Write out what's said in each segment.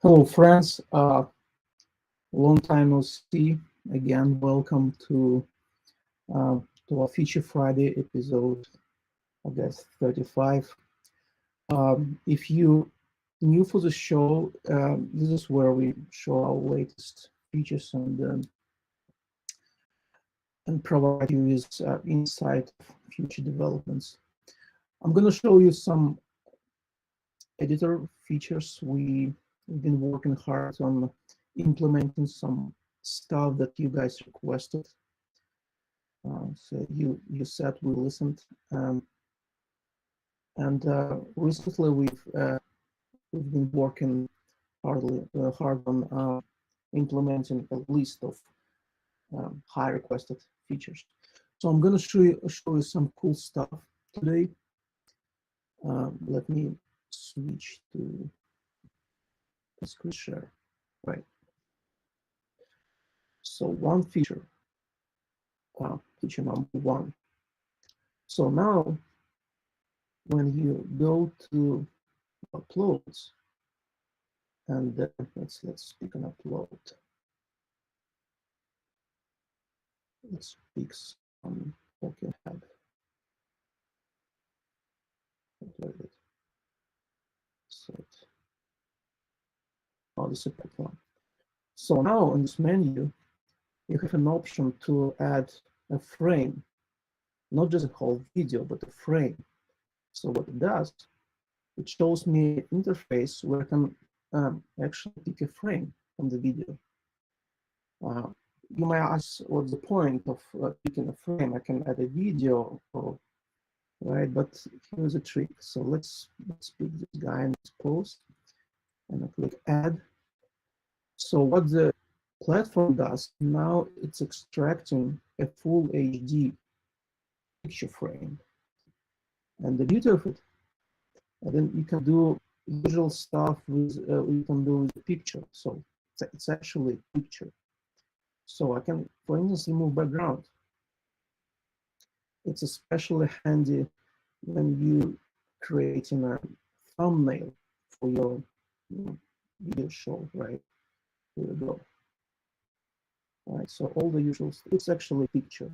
Hello, friends. Long time no see. Again, welcome to our Feature Friday episode, I guess 35. If you new for the show, this is where we show our latest features and provide you with insight of future developments. I'm going to show you some editor features. We've been working hard on implementing some stuff that you guys requested. So you said we listened, and recently we've been working hard on implementing a list of high requested features. So I'm going to show you some cool stuff today. Let me switch to screen share. Right. So one feature, feature number one. So now, when you go to uploads, and let's pick an upload. Let's pick some talking head. Oh, the separate one. So now in this menu, you have an option to add a frame, not just a whole video, but a frame. So what it does, it shows me an interface where I can actually pick a frame from the video. You might ask, what's the point of picking a frame? I can add a video, right? But here's a trick. So let's pick this guy in this post, and I click add. So what the platform does now, it's extracting a full HD picture frame, and the beauty of it, and then you can do visual stuff with you can do with the picture. So it's actually a picture. So I can, for instance, remove background. It's especially handy when you creating a thumbnail for your video show, right? Here we go. All right, so all the usual, it's actually a picture.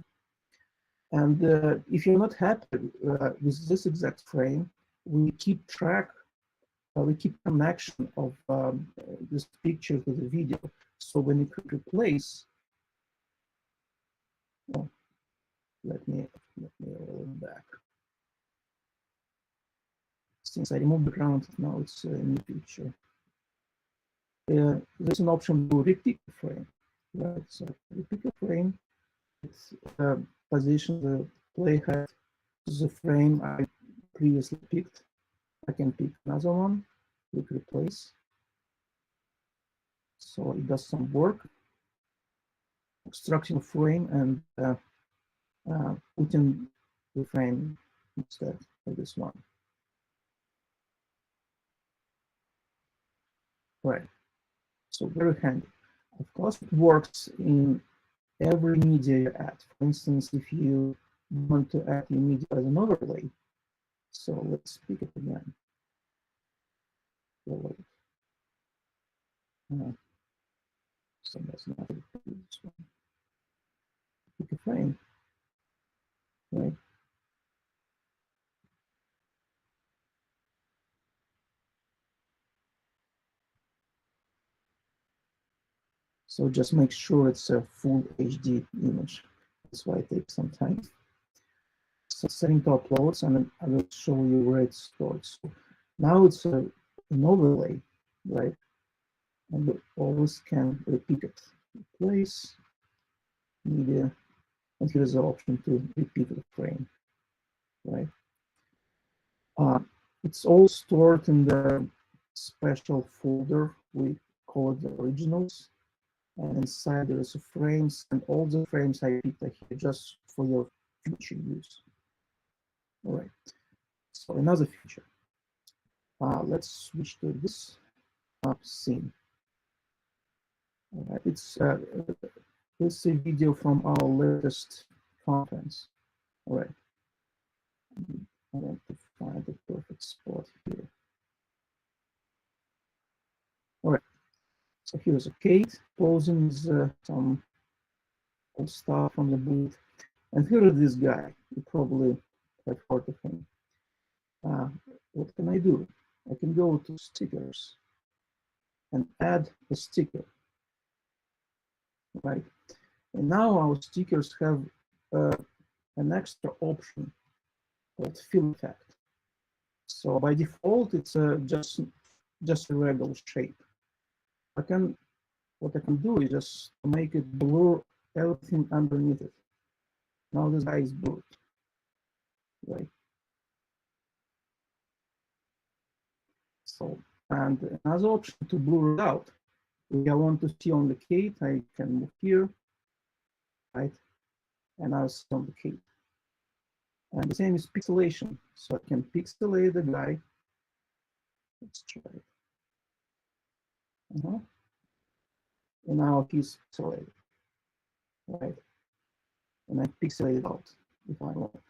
And if you're not happy with this exact frame, we keep track, we keep connection of this picture to the video. So when you could replace, oh, let me roll it back. Since I removed the background, now it's a new picture. There's an option to repick the frame, right? So repick a frame, it's position the playhead to the frame I previously picked. I can pick another one, click replace. So it does some work, extracting a frame and putting the frame instead of this one. Right. So very handy. Of course, it works in every media you add. For instance, if you want to add your media as an overlay, so let's pick it again. So that's not this one. Pick a frame, right? So just make sure it's a full HD image. That's why it takes some time. So setting to uploads, and I will show you where it's stored. So now it's an overlay, right? And we always can repeat it. Replace media, and here's the option to repeat the frame, right? It's all stored in the special folder. We call it the originals. And inside there is frames, and all the frames I picked are here just for your future use. All right. So another feature. Let's switch to this scene. All right. It's this a video from our latest conference. All right. I want to find the perfect spot here. All right. So here's a Kate posing with some old stuff on the boot. And here is this guy. You probably have heard of him. What can I do? I can go to stickers and add a sticker, right? And now our stickers have an extra option called fill effect. So by default, it's just a regular shape. What I can do is just make it blur everything underneath it. Now this guy is blurred, right? So, and another option to blur it out. If I want to see on the Kate, I can move here, right? And I'll see on the Kate. And the same is pixelation. So I can pixelate the guy. Let's try it. And now he's pixelated, right? And I pixelate it out if I want.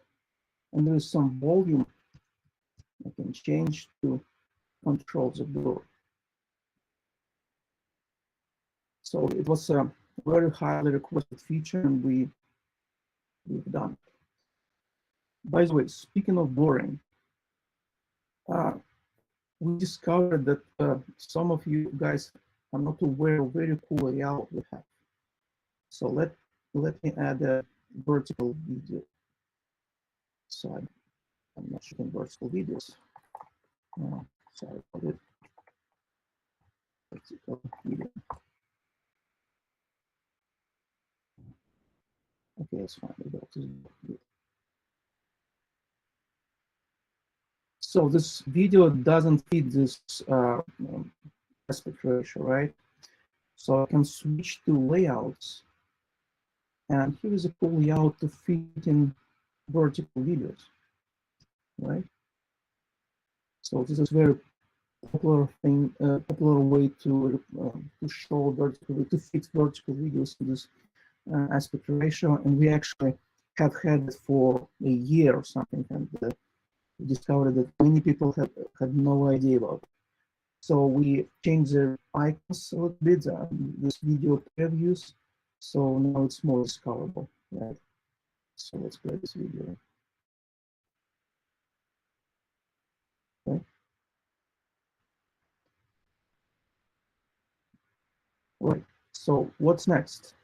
And there is some volume I can change to control the blur. So it was a very highly requested feature, and we've done it. By the way, speaking of blurring, we discovered that some of you guys are not aware of very cool layout we have. So let me add a vertical video. So I'm not shooting vertical videos. Sorry about it. Vertical video. Okay, it's fine. So this video doesn't fit this aspect ratio, right? So I can switch to layouts. And here is a cool layout to fit in vertical videos, right? So this is very popular thing, popular way to show vertical, to fit vertical videos in this aspect ratio. And we actually have had it for a year or something, and we discovered that many people had no idea about it. So we changed the icons a little bit, this video previews, so now it's more discoverable, right? So let's play this video. Okay. Right, so what's next?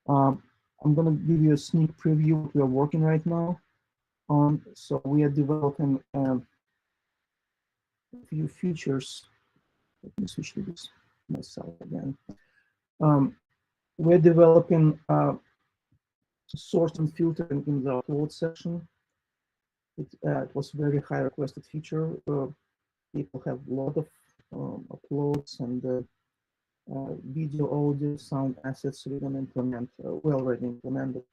I'm gonna give you a sneak preview of what we are working right now on. So we are developing a few features. Let me switch to this myself again. We're developing sort and filtering in the upload section. It was a very high requested feature. People have a lot of uploads and video, audio, sound assets we're going to implement. We already implemented,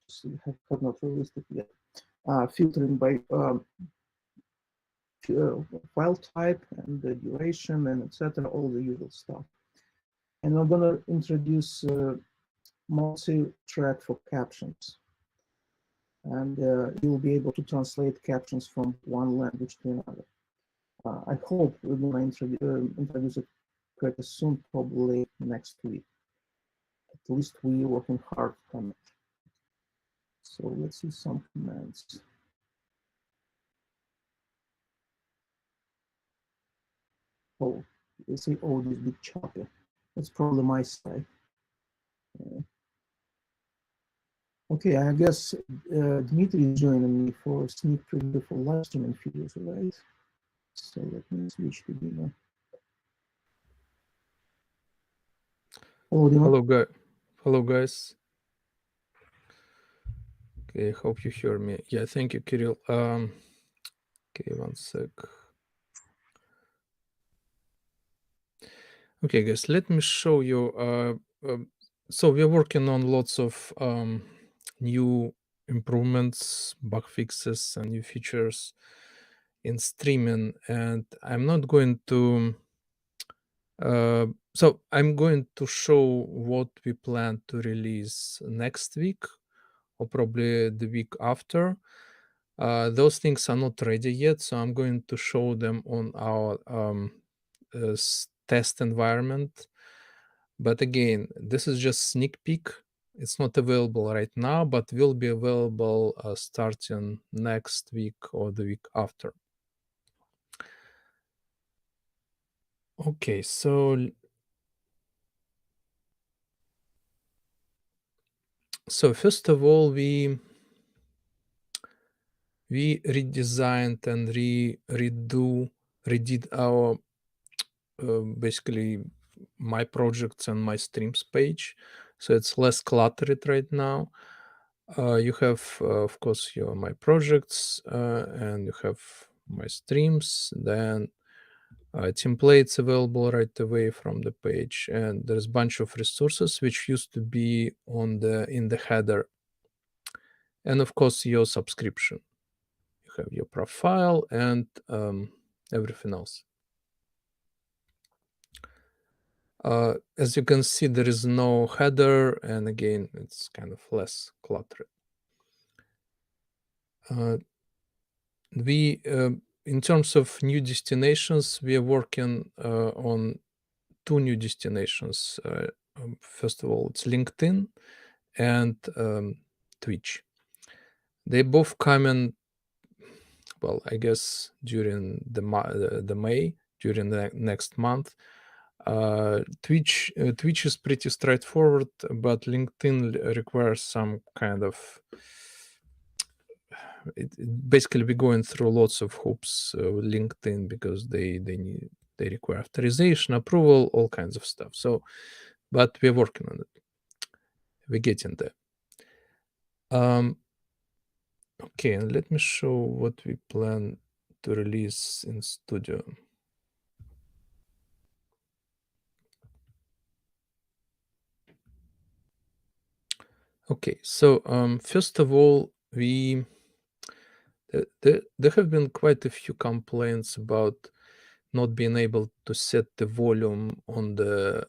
just have not released it yet. Filtering by file type and the duration and etc., all the usual stuff. And we're going to introduce multi-thread for captions. And you'll be able to translate captions from one language to another. I hope we're going to introduce it pretty soon, probably next week. At least we're working hard on it. So let's see some commands. Oh, they say, oh, this big choppy. That's probably my side. Okay, I guess Dmitry is joining me for a sneak preview for live streaming videos, right? So let me switch to Dima. Hello, Dima. Hello, guys. Okay, I hope you hear me. Yeah, thank you, Kirill. Okay, one sec. Okay, guys, let me show you. So we're working on lots of new improvements, bug fixes, and new features in streaming, and I'm not going to. So I'm going to show what we plan to release next week, or probably the week after. Those things are not ready yet, so I'm going to show them on our test environment. But again, this is just sneak peek. It's not available right now, but will be available starting next week or the week after. Okay, so first of all, we redesigned and redid our basically my projects and my streams page, so it's less cluttered right now. You have, of course, your my projects, and you have my streams. Then templates available right away from the page, and there's a bunch of resources which used to be on in the header, and of course your subscription. You have your profile and everything else. As you can see, there is no header, and again, it's kind of less cluttered. We, in terms of new destinations, we are working on 2 new destinations. First of all, it's LinkedIn and Twitch. They both come in, well, I guess during the May, during the next month. Twitch is pretty straightforward, but LinkedIn requires some kind of basically we're going through lots of hoops with LinkedIn because they require authorization, approval, all kinds of stuff. So, but we're working on it. We're getting there. Okay, and let me show what we plan to release in Studio. Okay, so first of all, there have been quite a few complaints about not being able to set the volume on the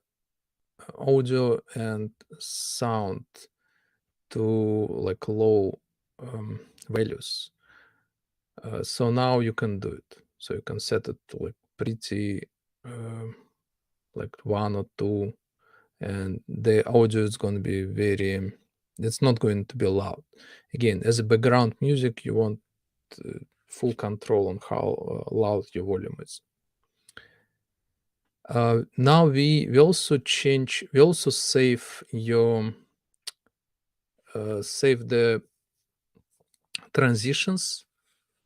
audio and sound to like low values. So now you can do it. So you can set it to like pretty like 1 or 2, and the audio is going to be very, it's not going to be loud. Again, as a background music, you want full control on how loud your volume is. Now we also save your save the transitions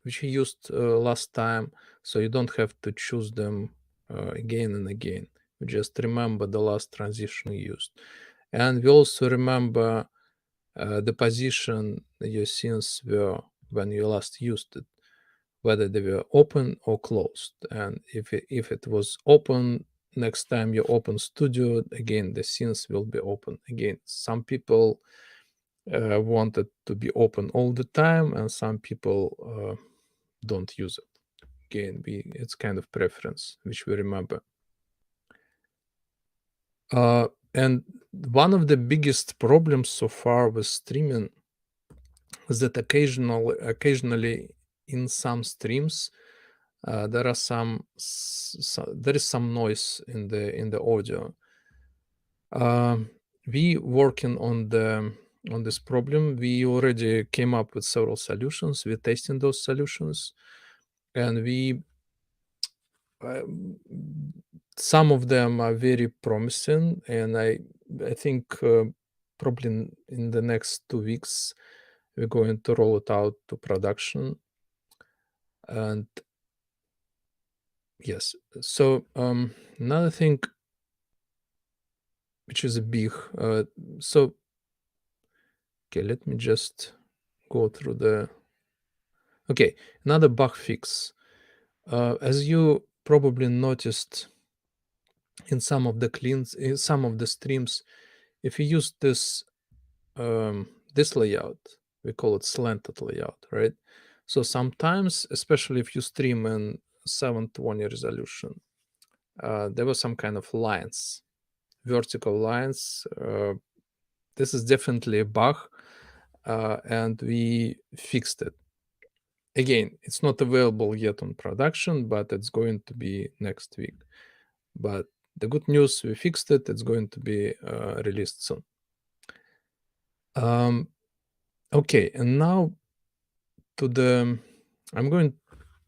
which you used last time, so you don't have to choose them again and again. You just remember the last transition you used, and we also remember the position your scenes were when you last used it, whether they were open or closed. And if it was open, next time you open Studio, again the scenes will be open again. Some people want it to be open all the time, and some people don't use it. Again, it's kind of preference which we remember. And one of the biggest problems so far with streaming is that occasionally in some streams there is some noise in the audio. We working on this problem. We already came up with several solutions. We're testing those solutions, and some of them are very promising, and I think probably in the next 2 weeks we're going to roll it out to production. And yes, so another thing which is a big so okay, let me just go through okay, another bug fix. As you probably noticed in some of the streams, if you use this layout, we call it slanted layout, right? So sometimes, especially if you stream in 720 resolution, there were some kind of lines, vertical lines. This is definitely a bug, and we fixed it. Again, it's not available yet on production, but it's going to be next week. But The good news, we fixed it. It's going to be released soon. Okay, and now I'm going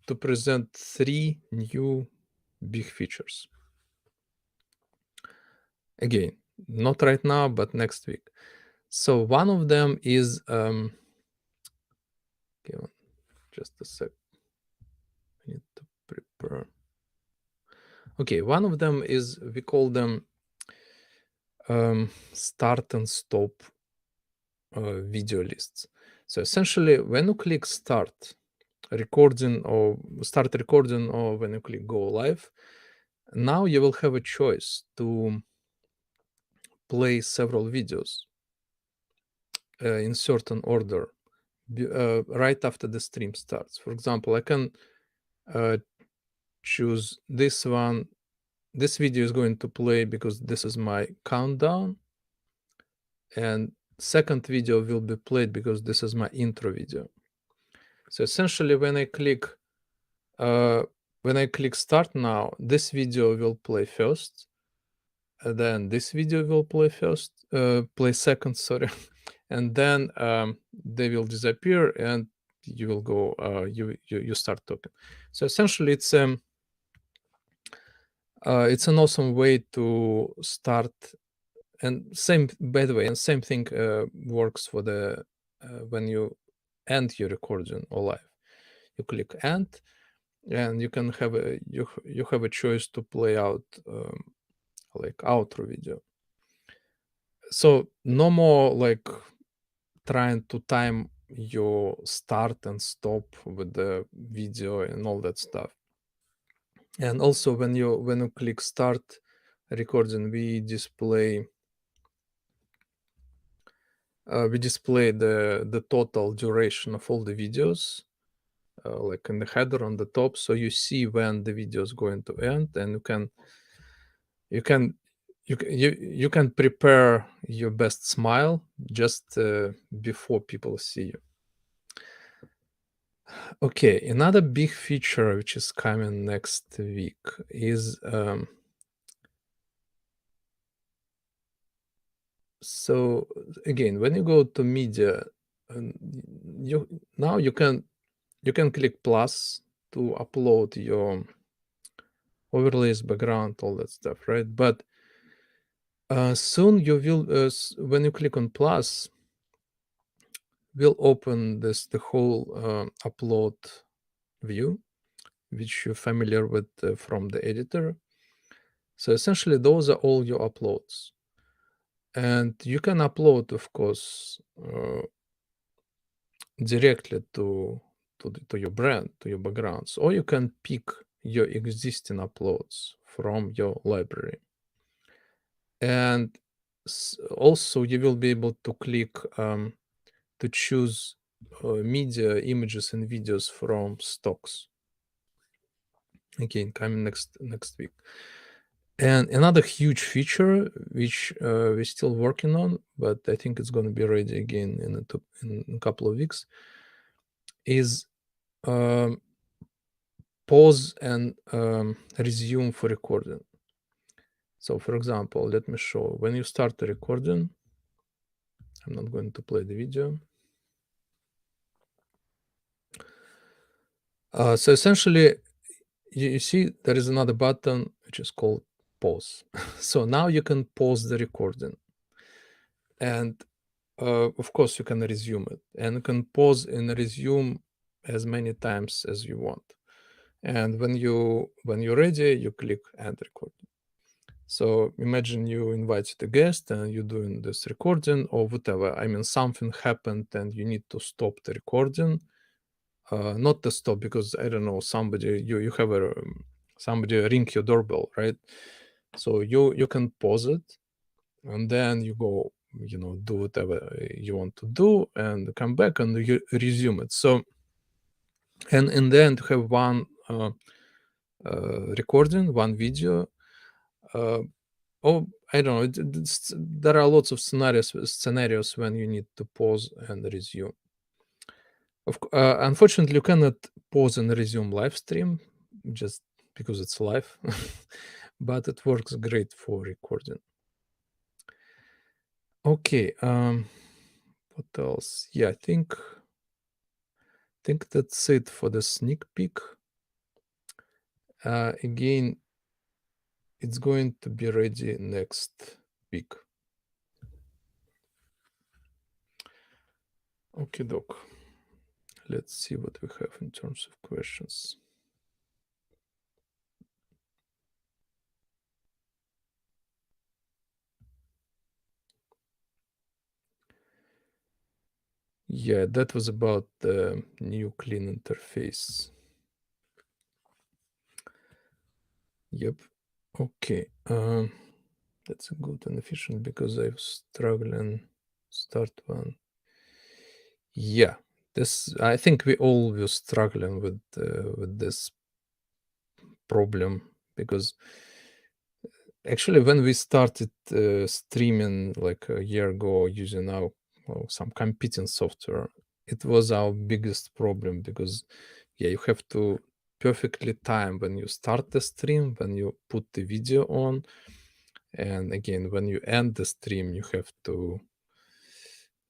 to present 3 new big features. Again, not right now, but next week. So one of them is, just a sec. I need to prepare. Okay, one of them is, we call them start and stop video lists. So essentially, when you click start recording or when you click go live, now you will have a choice to play several videos in certain order right after the stream starts. For example, I can choose this one. This video is going to play because this is my countdown, and second video will be played because this is my intro video. So essentially, when I click start now, this video will play first, and then this video will play second, sorry, and then they will disappear, and you will go, you start talking. So essentially, it's an awesome way to start. And by the way, and same thing works for the when you end your recording or live. You click end, and you can have a choice to play out like outro video. So no more like trying to time your start and stop with the video and all that stuff. And also when you click start recording, we display the total duration of all the videos, like in the header on the top, so you see when the video is going to end, and you can prepare your best smile just before people see you. Okay, another big feature which is coming next week is so again, when you go to media, you can click plus to upload your overlays, background, all that stuff, right? But soon you will, when you click on plus, will open the whole upload view, which you're familiar with from the editor. So essentially, those are all your uploads. And you can upload, of course, directly to your brand, to your backgrounds, or you can pick your existing uploads from your library. And also, you will be able to click to choose media, images, and videos from stocks. Again, coming next week. And another huge feature, which we're still working on, but I think it's going to be ready again in a couple of weeks, is pause and resume for recording. So, for example, let me show. When you start the recording, I'm not going to play the video. So essentially, you see there is another button which is called pause. So now you can pause the recording, and of course you can resume it, and you can pause and resume as many times as you want. And when you're ready, you click end recording. So imagine you invited a guest and you're doing this recording or whatever. I mean, something happened and you need to stop the recording. Not to stop because, I don't know, somebody, you have somebody ring your doorbell, right? So you can pause it, and then you go, do whatever you want to do, and come back and you resume it. So, and in the end, you have one recording, one video. I don't know. There are lots of scenarios when you need to pause and resume. Unfortunately, you cannot pause and resume live stream just because it's live. but it works great for recording. Okay, what else? Yeah, I think that's it for the sneak peek. Again, it's going to be ready next week. Okay, doc. Let's see what we have in terms of questions. Yeah, that was about the new clean interface. Yep. Okay. That's good and efficient because I was struggling. Start one. Yeah, this. I think we all were struggling with this problem because actually when we started streaming like a year ago using our some competing software, it was our biggest problem because yeah, you have to perfectly time when you start the stream, when you put the video on, and again when you end the stream you have to,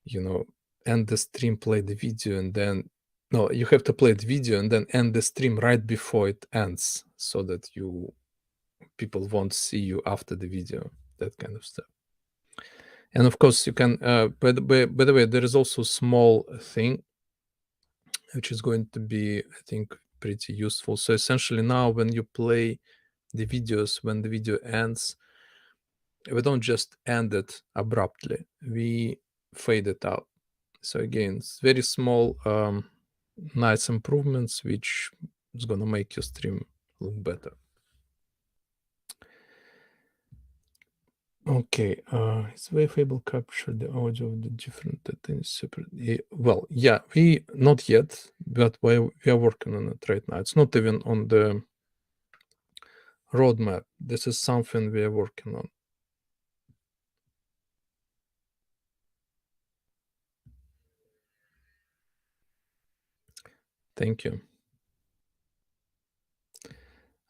you know, end the stream, play the video, and then no, you have to play the video and then end the stream right before it ends so that people won't see you after the video, that kind of stuff. And of course you can by the way, there is also a small thing which is going to be, I think, pretty useful. So essentially now when you play the videos, when the video ends, we don't just end it abruptly, we fade it out. So again, it's very small nice improvements which is going to make your stream look better. Okay, is Wave.video capture the audio of the different things separately? Well, yeah, we not yet, but we are working on it right now. It's not even on the roadmap. This is something we are working on. Thank you.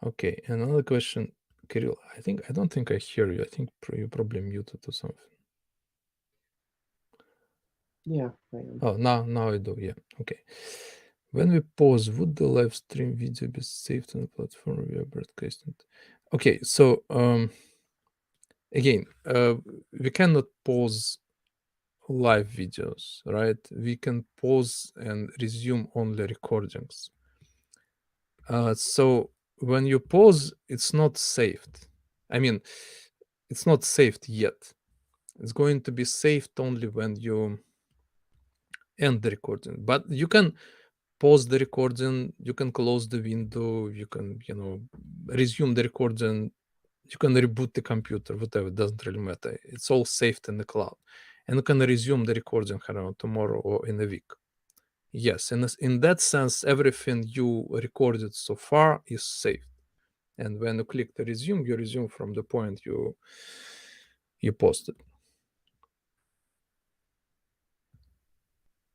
Okay, another question, Kirill. I don't think I hear you. I think you probably muted or something. Yeah, I am. Oh, now I do. Yeah. Okay. When we pause, would the live stream video be saved on the platform we are broadcasting? Okay, so again, we cannot pause live videos, right? We can pause and resume only recordings. So when you pause, it's not saved. I mean, it's not saved yet. It's going to be saved only when you end the recording. But you can pause the recording, you can close the window, you can, you know, resume the recording, you can reboot the computer, whatever, it doesn't really matter. It's all saved in the cloud. And you can resume the recording, I don't know, tomorrow or in a week. Yes, in that sense, everything you recorded so far is saved. And when you click the resume, you resume from the point you posted.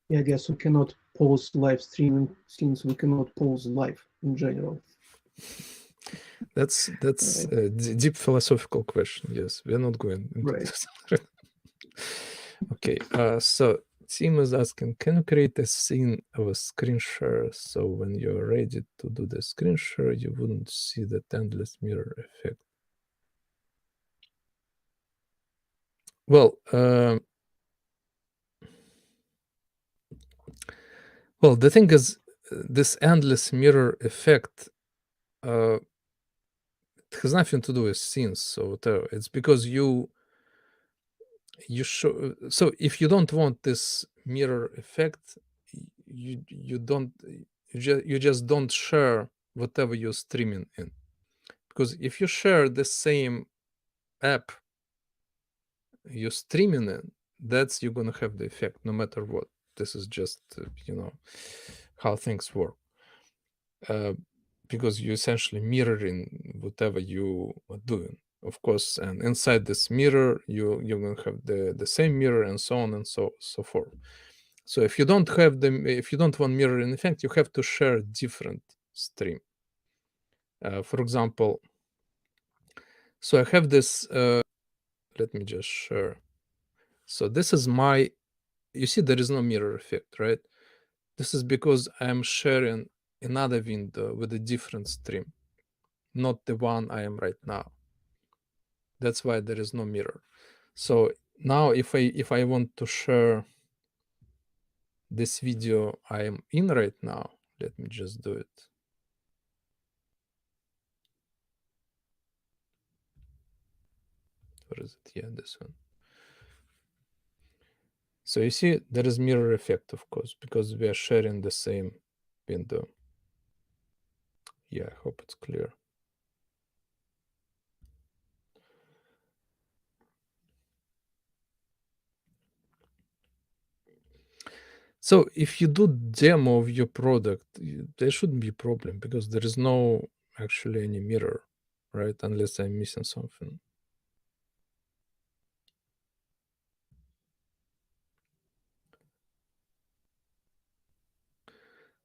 Yeah, I guess we cannot pause live streaming since we cannot pause live in general. That's a deep philosophical question. Yes, we're not going into this. Okay, so Tim is asking, can you create a scene of a screen share so when you're ready to do the screen share, you wouldn't see that endless mirror effect? Well, the thing is, this endless mirror effect it has nothing to do with scenes, so it's because you show. So if you don't want this mirror effect, you just don't share whatever you're streaming in, because if you share the same app you're streaming in, that's you're gonna have the effect no matter what. This is just you know how things work, because you're essentially mirroring whatever you are doing, of course, and inside this mirror you're gonna have the same mirror and so on and so forth. So if you don't want mirroring effect, you have to share different stream. For example, So I have this, let me just share. So this is my, you see there is no mirror effect, right? This is because I'm sharing another window with a different stream, not the one I am right now. That's why there is no mirror. So now if I want to share this video I am in right now, let me just do it. Where is it? Yeah, this one. So you see there is mirror effect, of course, because we are sharing the same window. Yeah, I hope it's clear. So if you do demo of your product, there shouldn't be a problem because there is no actually any mirror, right? Unless I'm missing something.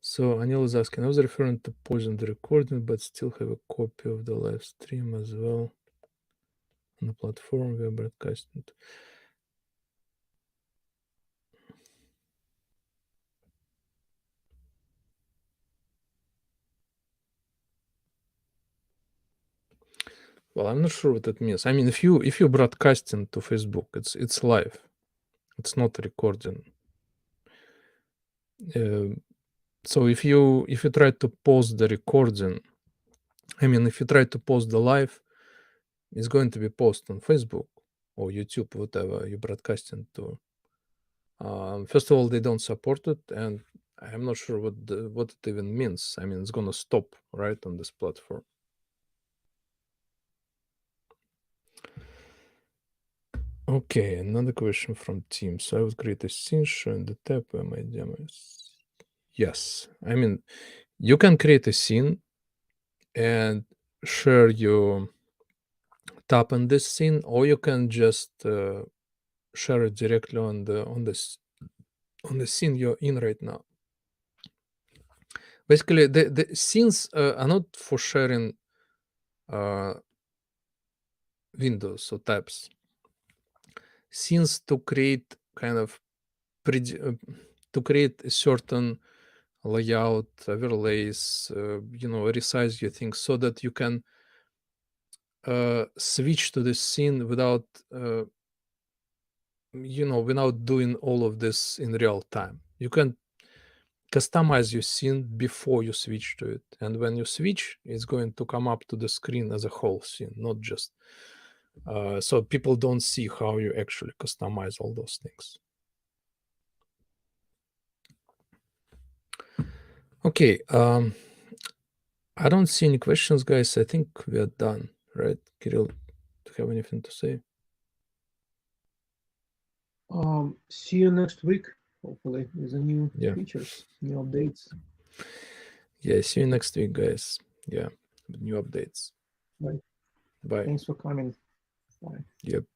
So Anil is asking, I was referring to pausing the recording, but still have a copy of the live stream as well on the platform we are broadcasting. Well, I'm not sure what that means. I mean, if you're broadcasting to Facebook, it's live. It's not recording. So if you try to pause the recording, I mean, if you try to pause the live, it's going to be posted on Facebook or YouTube, whatever you're broadcasting to. First of all, they don't support it, and I'm not sure what it even means. I mean, it's gonna stop right on this platform. Okay, another question from Tim. So I would create a scene showing the tab where my demo is. Yes, I mean, you can create a scene and share your tab on this scene, or you can just share it directly on the scene you're in right now. Basically, the scenes are not for sharing windows or tabs. Scenes to create kind of to create a certain layout, overlays, resize your things so that you can switch to the scene without without doing all of this in real time. You can customize your scene before you switch to it, and when you switch, it's going to come up to the screen as a whole scene, not just so people don't see how you actually customize all those things. Okay, I don't see any questions, guys. I think we are done, right? Kirill, do you have anything to say? See you next week, hopefully, with the new features, new updates. Yeah, see you next week, guys. Yeah, with new updates. Bye. Bye. Thanks for coming. Bye. Yep.